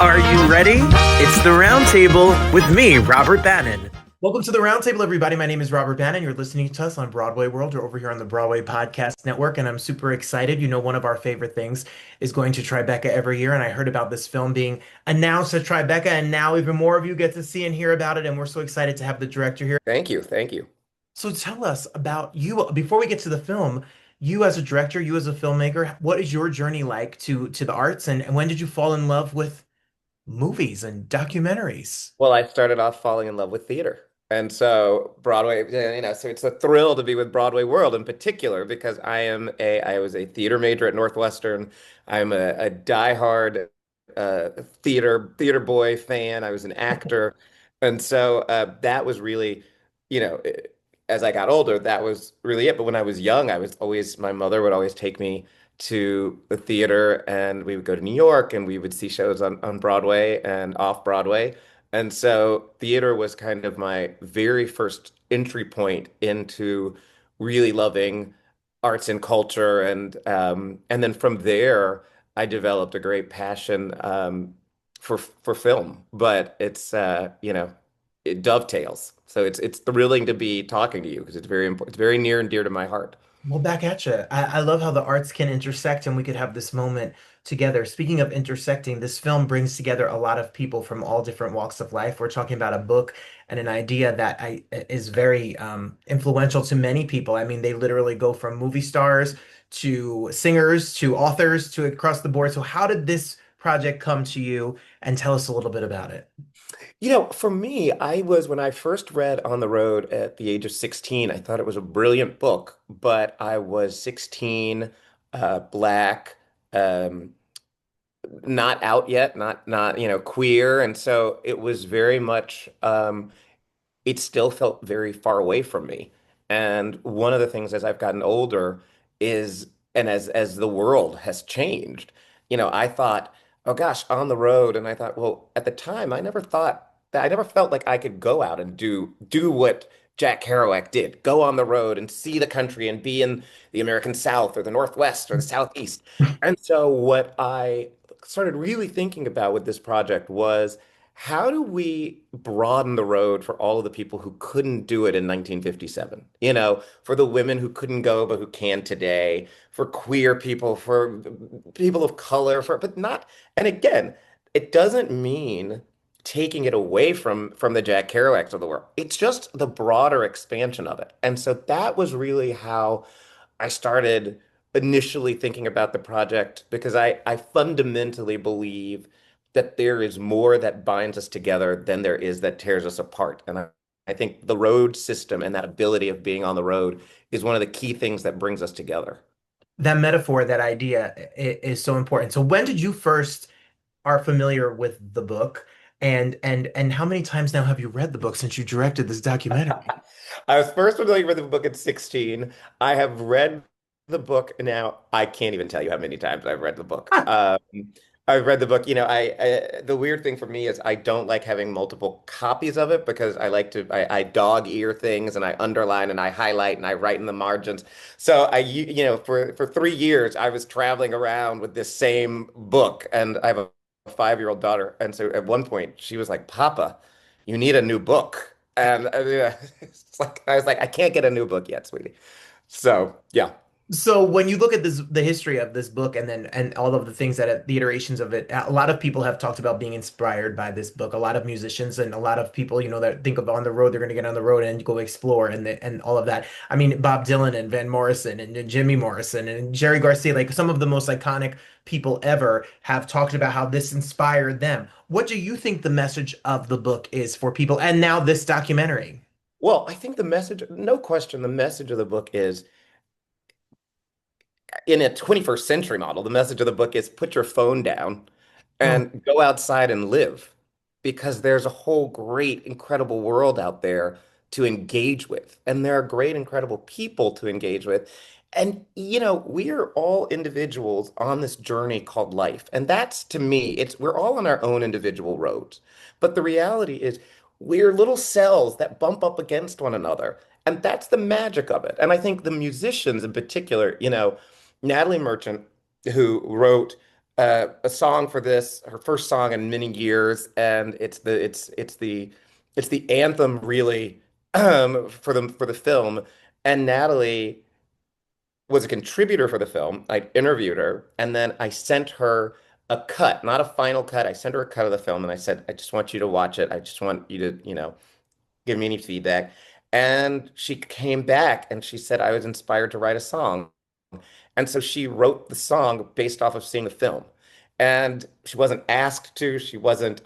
Are you ready? It's the Roundtable with me, Robert Bannon. Welcome to the Roundtable, everybody. My name is Robert Bannon. You're listening to us on Broadway World or over here on the Broadway Podcast Network, and I'm super excited. You know, one of our favorite things is going to Tribeca every year, and I heard about this film being announced at Tribeca, and now even more of you get to see and hear about it, and we're so excited to have the director here. Thank you. Thank you. So tell us about you before we get to the film. You as a director, you as a filmmaker, what is your journey like to the arts, and when did you fall in love with movies and documentaries? Well, I started off falling in love with theater. And so Broadway, so it's a thrill to be with Broadway World in particular because I was a theater major at Northwestern. I'm a diehard theater boy fan. I was an actor. And so that was really, you know, as I got older, that was really it. But when I was young, my mother would always take me to the theater and we would go to New York and we would see shows on Broadway and off Broadway. And so theater was kind of my very first entry point into really loving arts and culture. And then from there, I developed a great passion for film. But it dovetails. So it's thrilling to be talking to you because it's very important. It's very near and dear to my heart. Well, back at you. I love how the arts can intersect and we could have this moment together. Speaking of intersecting, this film brings together a lot of people from all different walks of life. We're talking about a book and an idea that is very influential to many people. I mean, they literally go from movie stars to singers to authors to across the board. So how did this project come to you? And tell us a little bit about it. For me, when I first read On the Road at the age of 16, I thought it was a brilliant book, but I was 16, black, um, not out yet, not queer. And so it was very much, it still felt very far away from me. And one of the things as I've gotten older is, and as the world has changed, I thought, oh gosh, on the road. And I thought, well, at the time, I never felt like I could go out and do what Jack Kerouac did, go on the road and see the country and be in the American South or the Northwest or the Southeast. And so what I started really thinking about with this project was how do we broaden the road for all of the people who couldn't do it in 1957? For the women who couldn't go but who can today, for queer people, for people of color, but not, and again, it doesn't mean taking it away from the Jack Kerouacs of the world. It's just the broader expansion of it. And so that was really how I started initially thinking about the project because I fundamentally believe that there is more that binds us together than there is that tears us apart. And I think the road system and that ability of being on the road is one of the key things that brings us together. That metaphor, that idea is so important. So when did you first are familiar with the book? And how many times now have you read the book since you directed this documentary? I was first familiar with the book at 16. I have read the book now. I can't even tell you how many times I've read the book. I've read the book. The weird thing for me is I don't like having multiple copies of it because I dog ear things and I underline and I highlight and I write in the margins. So for 3 years, I was traveling around with this same book and I have a 5-year-old daughter. And so at one point she was like, Papa, you need a new book. And I was like, I can't get a new book yet, sweetie. So yeah. So when you look at the history of this book and all of the things the iterations of it, a lot of people have talked about being inspired by this book. A lot of musicians and a lot of people, that think of on the road, they're going to get on the road and go explore and all of that. I mean, Bob Dylan and Van Morrison and Jimmy Morrison and Jerry Garcia, like some of the most iconic people ever have talked about how this inspired them. What do you think the message of the book is for people and now this documentary? Well, I think the message, no question, the message of the book is in a 21st century model, the message of the book is put your phone down Oh, and go outside and live because there's a whole great, incredible world out there to engage with. And there are great, incredible people to engage with. And, we are all individuals on this journey called life. And that's to me, we're all on our own individual roads. But the reality is, we're little cells that bump up against one another. And that's the magic of it. And I think the musicians in particular, Natalie Merchant, who wrote a song for this, her first song in many years, and it's the anthem really for the film. And Natalie was a contributor for the film. I interviewed her, and then I sent her a cut, not a final cut. I sent her a cut of the film, and I said, I just want you to watch it. I just want you to, give me any feedback. And she came back and she said I was inspired to write a song. And so she wrote the song based off of seeing the film. And she wasn't asked to, she wasn't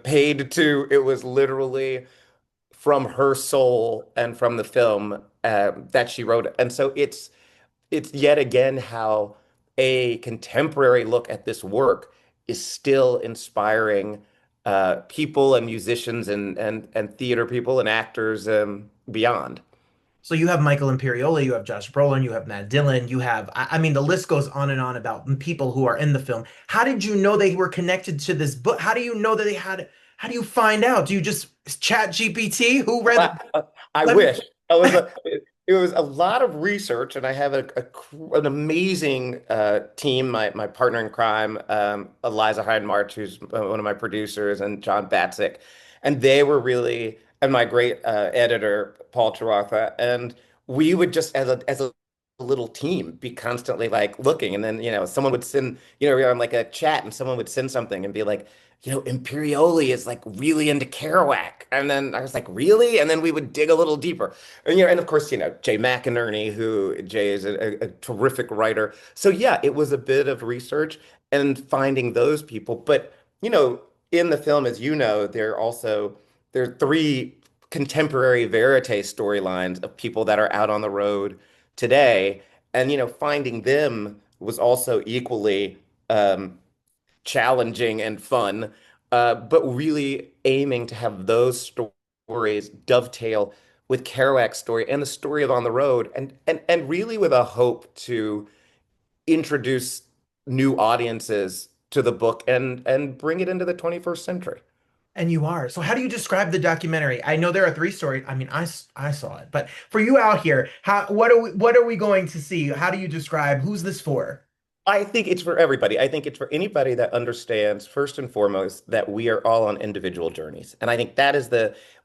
paid to. It was literally from her soul and from the film that she wrote it. And so it's yet again how a contemporary look at this work is still inspiring people and musicians and theater people and actors beyond. So you have Michael Imperioli, you have Josh Brolin, you have Matt Dillon, you have, I mean, the list goes on and on about people who are in the film. How did you know they were connected to this book? How do you know that they had, how do you find out? Do you just chat GPT? Who read, I let me, wish. It was a lot of research, and I have an amazing team. My partner in crime, Eliza Heinmarch, who's one of my producers, and John Batzik, and they were really, and my great editor Paul Chirotha, and we would just as a little team be constantly like looking, and then someone would send, we were on like a chat, and someone would send something and be like, Imperioli is like really into Kerouac. And then I was like, really? And then we would dig a little deeper. And of course, Jay McInerney, who Jay is a terrific writer. So yeah, it was a bit of research and finding those people. But, in the film, as you know, there are three contemporary verite storylines of people that are out on the road today. And, finding them was also equally challenging and fun, but really aiming to have those stories dovetail with Kerouac's story and the story of On the Road, and really with a hope to introduce new audiences to the book and bring it into the 21st century. and you are. So how do you describe the documentary? I know there are three stories. I mean, I saw it, but for you out here, what are we going to see? How do you describe who's this for? I think it's for everybody. I think it's for anybody that understands, first and foremost, that we are all on individual journeys. And I think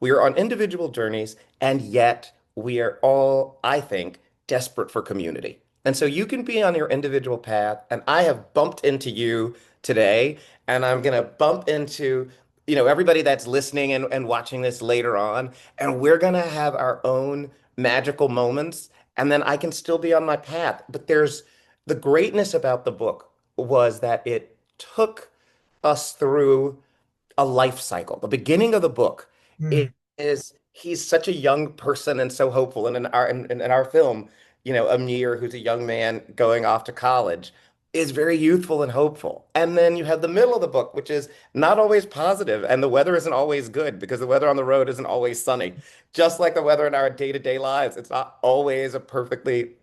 we are on individual journeys, and yet we are all, I think, desperate for community. And so you can be on your individual path, and I have bumped into you today, and I'm going to bump into, everybody that's listening and watching this later on, and we're going to have our own magical moments, and then I can still be on my path. But the greatness about the book was that it took us through a life cycle. The beginning of the book Hmm. is he's such a young person and so hopeful. And in our film, Amir, who's a young man going off to college, is very youthful and hopeful. And then you have the middle of the book, which is not always positive, and the weather isn't always good because the weather on the road isn't always sunny. Just like the weather in our day-to-day lives, it's not always a perfectly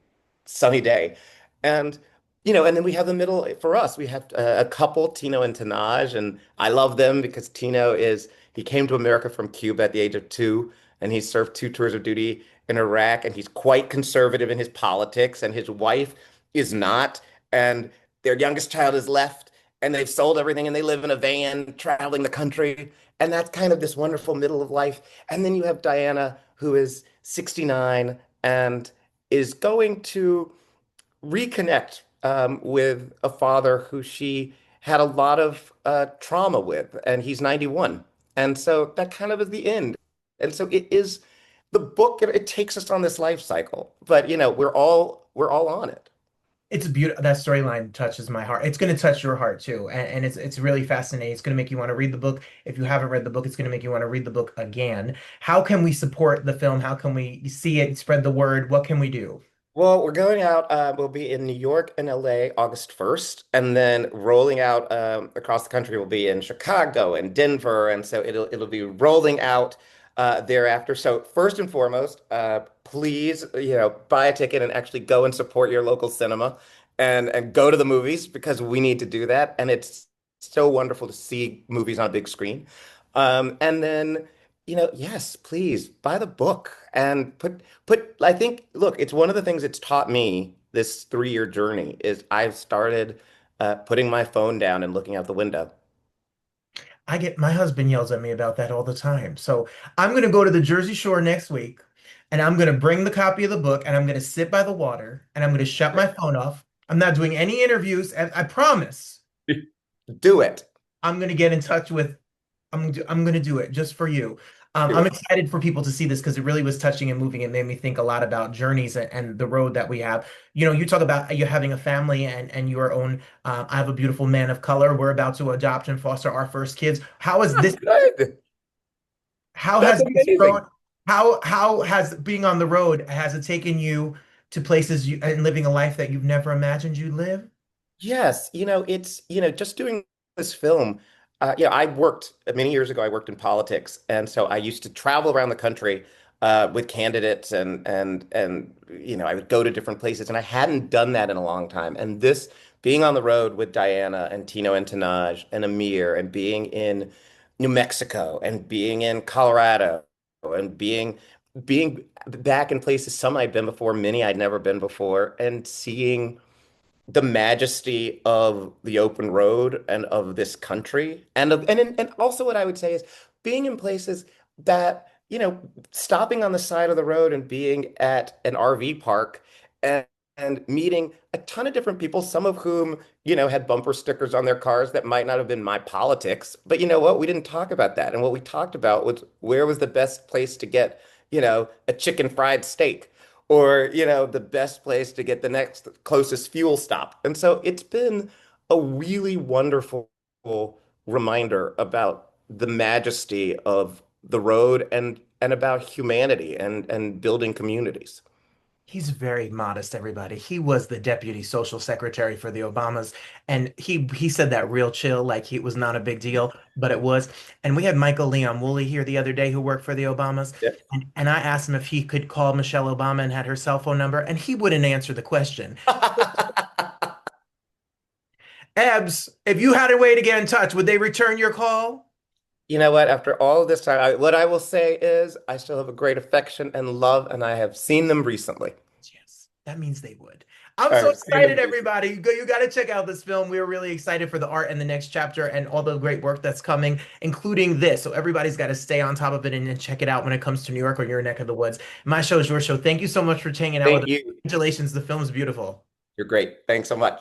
sunny day. And and then we have the middle for us. We have a couple, Tino and Tanaj, and I love them because he came to America from Cuba at the age of 2, and he served 2 tours of duty in Iraq, and he's quite conservative in his politics, and his wife is not, and their youngest child is left, and they've sold everything, and they live in a van traveling the country, and that's kind of this wonderful middle of life. And then you have Diana, who is 69 and is going to reconnect with a father who she had a lot of trauma with, and he's 91. And so that kind of is the end. And so it is the book, it takes us on this life cycle, but we're all on it. It's beautiful. That storyline touches my heart. It's going to touch your heart too, and it's really fascinating. It's going to make you want to read the book. If you haven't read the book, it's going to make you want to read the book again. How can we support the film? How can we see it, spread the word? What can we do? Well, we're going out. We'll be in New York and LA August 1st, and then rolling out across the country. We'll be in Chicago and Denver, and so it'll be rolling out thereafter. So first and foremost, please, buy a ticket and actually go and support your local cinema, and go to the movies because we need to do that. And it's so wonderful to see movies on a big screen. And then, yes, please buy the book and I think, look, it's one of the things it's taught me this 3-year journey is I've started putting my phone down and looking out the window. I get my husband yells at me about that all the time. So I'm gonna go to the Jersey Shore next week and I'm gonna bring the copy of the book and I'm gonna sit by the water and I'm gonna shut my phone off. I'm not doing any interviews, and I promise Do it. I'm gonna get in touch with I'm gonna do it just for you. Do I'm it. excited for people to see this because it really was touching and moving. It made me think a lot about journeys and the road that we have. You know, you talk about you having a family and your own. I have a beautiful man of color. We're about to adopt and foster our first kids. How is Oh, this? good. How That's has this road? amazing. How has being on the road has it taken you to places you and living a life that you've never imagined you'd live? Yes, just doing this film. I worked many years ago. I worked in politics, and so I used to travel around the country with candidates, and I would go to different places, and I hadn't done that in a long time. And this being on the road with Diana and Tino and Tanaj and Amir, and being in New Mexico, and being in Colorado, and being back in places some I'd been before, many I'd never been before, and seeing the majesty of the open road and of this country and also what I would say is being in places that stopping on the side of the road and being at an RV park and meeting a ton of different people, some of whom had bumper stickers on their cars that might not have been my politics, but you know what, we didn't talk about that, and what we talked about was where was the best place to get a chicken fried steak, or the best place to get the next closest fuel stop. And so it's been a really wonderful reminder about the majesty of the road and about humanity and building communities. He's very modest, everybody. He was the deputy social secretary for the Obamas, and he said that real chill, like he was not a big deal, but it was. And we had Michael Leon Woolley here the other day who worked for the Obamas, Yeah. and I asked him if he could call Michelle Obama and had her cell phone number, and he wouldn't answer the question. Ebs, if you had a way to get in touch, would they return your call? You know what? After all of this time, what I will say is I still have a great affection and love, and I have seen them recently. Yes, that means they would. I'm so I've seen them excited, recently. everybody. You got to check out this film. We are really excited for the art and the next chapter and all the great work that's coming, including this. So everybody's got to stay on top of it and check it out when it comes to New York or your neck of the woods. My show is your show. Thank you so much for hanging out with Thank us. you. Congratulations. The film's beautiful. You're great. Thanks so much.